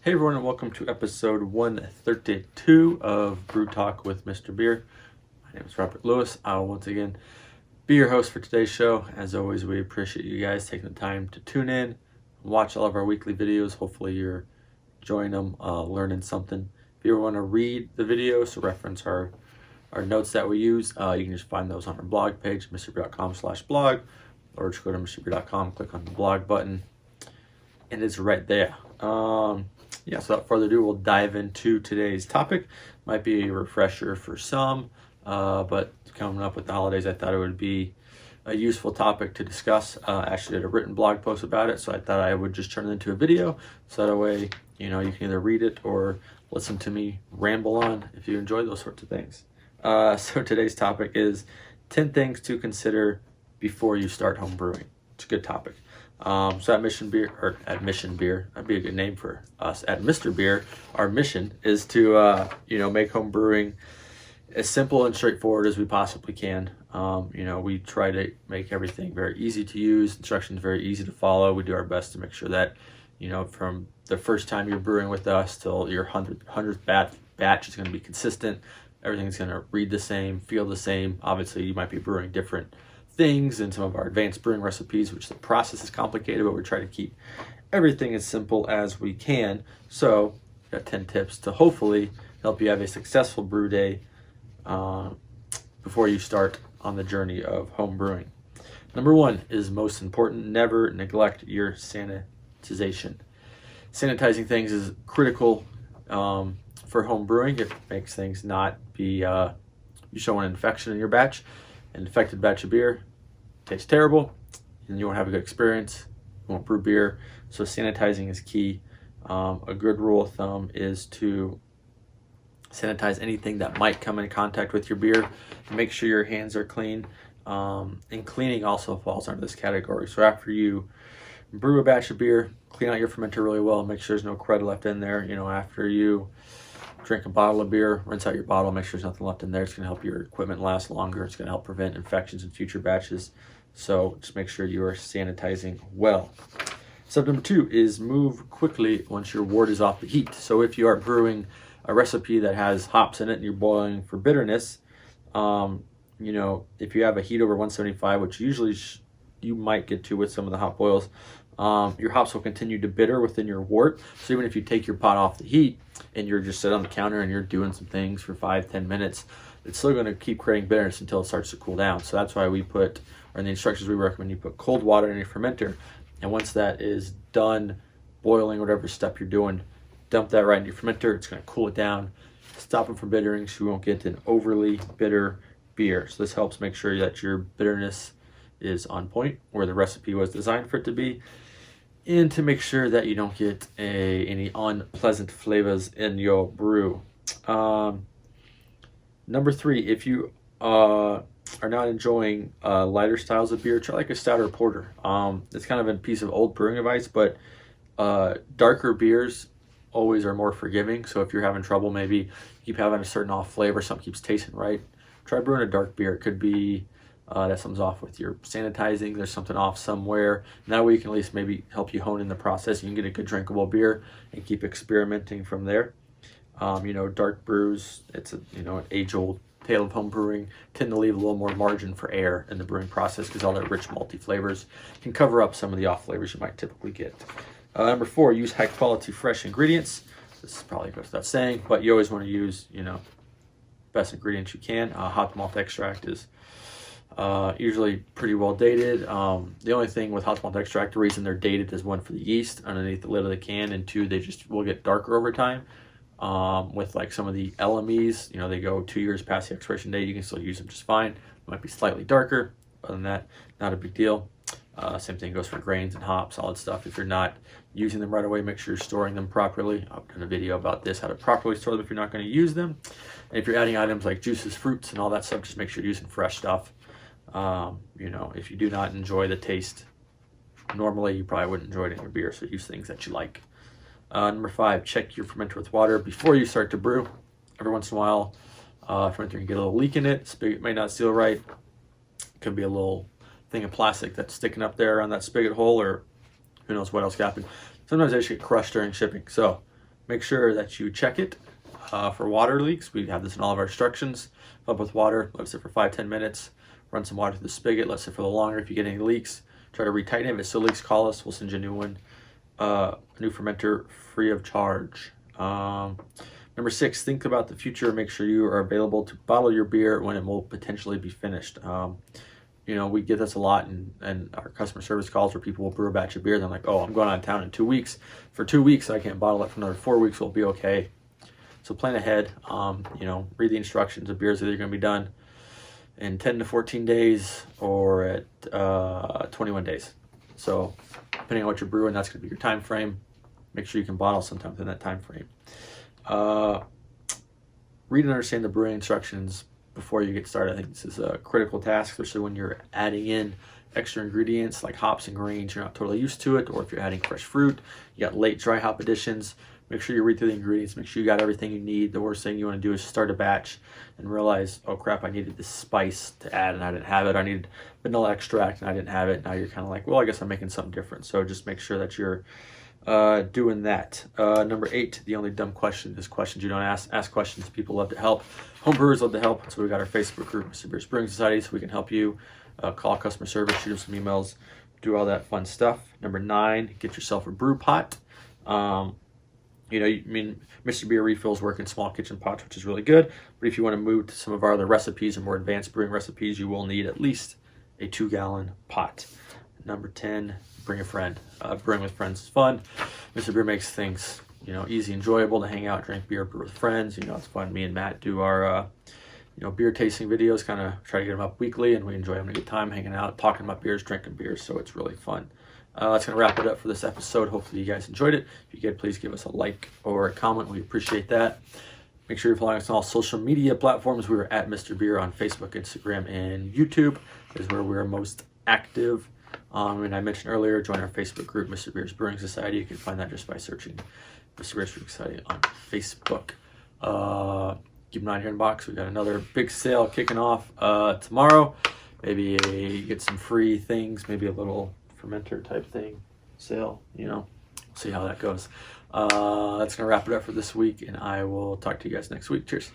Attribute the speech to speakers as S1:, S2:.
S1: Hey everyone, and welcome to episode 132 of Brew Talk with Mr. Beer. My name is Robert Lewis. I'll once again be your host for today's show. As always, we appreciate you guys taking the time to tune in, watch all of our weekly videos. Hopefully you're enjoying them, learning something. If you ever want to read the videos, so reference our notes that we use, you can just find those on our blog page, mrbeer.com/blog, or just go to mrbeer.com, click on the blog button, and it's right there. So without further ado, we'll dive into today's topic. Might be a refresher for some, but coming up with the holidays, I thought it would be a useful topic to discuss. Actually did a written blog post about it, so I thought I would just turn it into a video, so that way, you can either read it or listen to me ramble on if you enjoy those sorts of things. So today's topic is 10 things to consider before you start home brewing. It's a good topic. So at Mission Beer, that'd be a good name for us. At Mr. Beer, our mission is to, make home brewing as simple and straightforward as we possibly can. We try to make everything very easy to use, instructions very easy to follow. We do our best to make sure that, from the first time you're brewing with us till your 100th batch is going to be consistent. Everything's going to read the same, feel the same. Obviously, you might be brewing different things in some of our advanced brewing recipes, which the process is complicated, but we try to keep everything as simple as we can. So got 10 tips to hopefully help you have a successful brew day before you start on the journey of home brewing. Number one is most important: never neglect your sanitization. Sanitizing things is critical for home brewing. It makes things not be you show an infection in your batch. An infected batch of beer tastes terrible, and you won't have a good experience. You won't brew beer. So sanitizing is key. A good rule of thumb is to sanitize anything that might come in contact with your beer. Make sure your hands are clean. And cleaning also falls under this category. So after you brew a batch of beer, clean out your fermenter really well. Make sure there's no crud left in there. After you drink a bottle of beer, rinse out your bottle, make sure there's nothing left in there. It's going to help your equipment last longer. It's going to help prevent infections in future batches. So just make sure you are sanitizing well. Step number two is move quickly once your wort is off the heat. So if you are brewing a recipe that has hops in it and you're boiling for bitterness, if you have a heat over 175, which usually you might get to with some of the hop boils, your hops will continue to bitter within your wort. So even if you take your pot off the heat and you're just sitting on the counter and you're doing some things for 5-10 minutes, it's still going to keep creating bitterness until it starts to cool down. So that's why in the instructions we recommend you put cold water in your fermenter, and once that is done boiling, whatever step you're doing, dump that right in your fermenter. It's going to cool it down, stop it from bittering, so you won't get an overly bitter beer. So this helps make sure that your bitterness is on point where the recipe was designed for it to be, and to make sure that you don't get any unpleasant flavors in your brew. Number three, if you are not enjoying lighter styles of beer, try like a stout or porter. It's kind of a piece of old brewing advice, but darker beers always are more forgiving. So if you're having trouble, maybe keep having a certain off flavor, something keeps tasting right, try brewing a dark beer. It could be that something's off with your sanitizing, there's something off somewhere, and that way you can at least maybe help you hone in the process. You can get a good drinkable beer and keep experimenting from there. Dark brews, it's an age-old tale of home brewing, tend to leave a little more margin for error in the brewing process because all their rich malty flavors can cover up some of the off flavors you might typically get. Number four, use high quality fresh ingredients. This is probably goes without saying, but you always want to use best ingredients you can. Hop malt extract is usually pretty well dated. The only thing with hop malt extract, the reason they're dated is one, for the yeast underneath the lid of the can, and two, they just will get darker over time. With like some of the LMEs, they go 2 years past the expiration date. You can still use them just fine. It might be slightly darker. Other than that, not a big deal. Same thing goes for grains and hops, solid stuff. If you're not using them right away, make sure you're storing them properly. I've done a video about this, how to properly store them if you're not going to use them. And if you're adding items like juices, fruits, and all that stuff, just make sure you're using fresh stuff. If you do not enjoy the taste normally, you probably wouldn't enjoy it in your beer, so use things that you like. Number five, check your fermenter with water before you start to brew. Every once in a while, fermenter can get a little leak in it. Spigot may not seal right. Could be a little thing of plastic that's sticking up there on that spigot hole, or who knows what else happened. Sometimes they just get crushed during shipping. So Make sure that you check it for water leaks. We have this in all of our instructions. Fill up with water, let it sit for 5-10 minutes. Run some water through the spigot, let it sit for a little longer. If you get any leaks, try to retighten it. If it still leaks, call us. We'll send you a new one, a new fermenter free of charge. Number 6, think about the future. Make sure you are available to bottle your beer when it will potentially be finished. You know, we get this a lot in our customer service calls where people will brew a batch of beer. They're like, oh, I'm going out of town in 2 weeks. For 2 weeks, I can't bottle it. For another 4 weeks, we'll be okay. So plan ahead. You know, read the instructions of beers that are going to be done in 10 to 14 days or at 21 days. So depending on what you're brewing, that's going to be your time frame. Make sure you can bottle sometime in that time frame. Read and understand the brewing instructions before you get started. I think this is a critical task, especially when you're adding in extra ingredients like hops and grains you're not totally used to it, or if you're adding fresh fruit, you got late dry hop additions. Make sure you read through the ingredients, make sure you got everything you need. The worst thing you want to do is start a batch and realize, oh crap, I needed this spice to add and I didn't have it. I needed vanilla extract and I didn't have it. Now you're kind of like, well, I guess I'm making something different. So just make sure that you're doing that. Number 8, the only dumb question is questions you don't ask. Ask questions. People love to help. Homebrewers love to help. So we got our Facebook group, Mr. Beer's Brewing Society, so we can help you. Call customer service, shoot them some emails, do all that fun stuff. Number 9, get yourself a brew pot. You know, I mean, Mr. Beer refills work in small kitchen pots, which is really good. But if you want to move to some of our other recipes and more advanced brewing recipes, you will need at least a 2-gallon pot. Number 10, bring a friend. Brewing with friends is fun. Mr. Beer makes things, you know, easy, enjoyable to hang out, drink beer, brew with friends. You know, it's fun. Me and Matt do our, you know, beer tasting videos, kind of try to get them up weekly, and we enjoy having a good time hanging out, talking about beers, drinking beers. So it's really fun. That's going to wrap it up for this episode. Hopefully you guys enjoyed it. If you did, please give us a like or a comment. We appreciate that. Make sure you're following us on all social media platforms. We are at Mr. Beer on Facebook, Instagram, and YouTube is where we're most active. And I mentioned earlier, join our Facebook group, Mr. Beer's Brewing Society. You can find that just by searching Mr. Beer's Brewing Society on Facebook. Keep an eye on your inbox. We got another big sale kicking off tomorrow. Maybe get some free things, maybe a little fermenter type thing sale, you know, see how that goes. That's gonna wrap it up for this week, and I will talk to you guys next week. Cheers.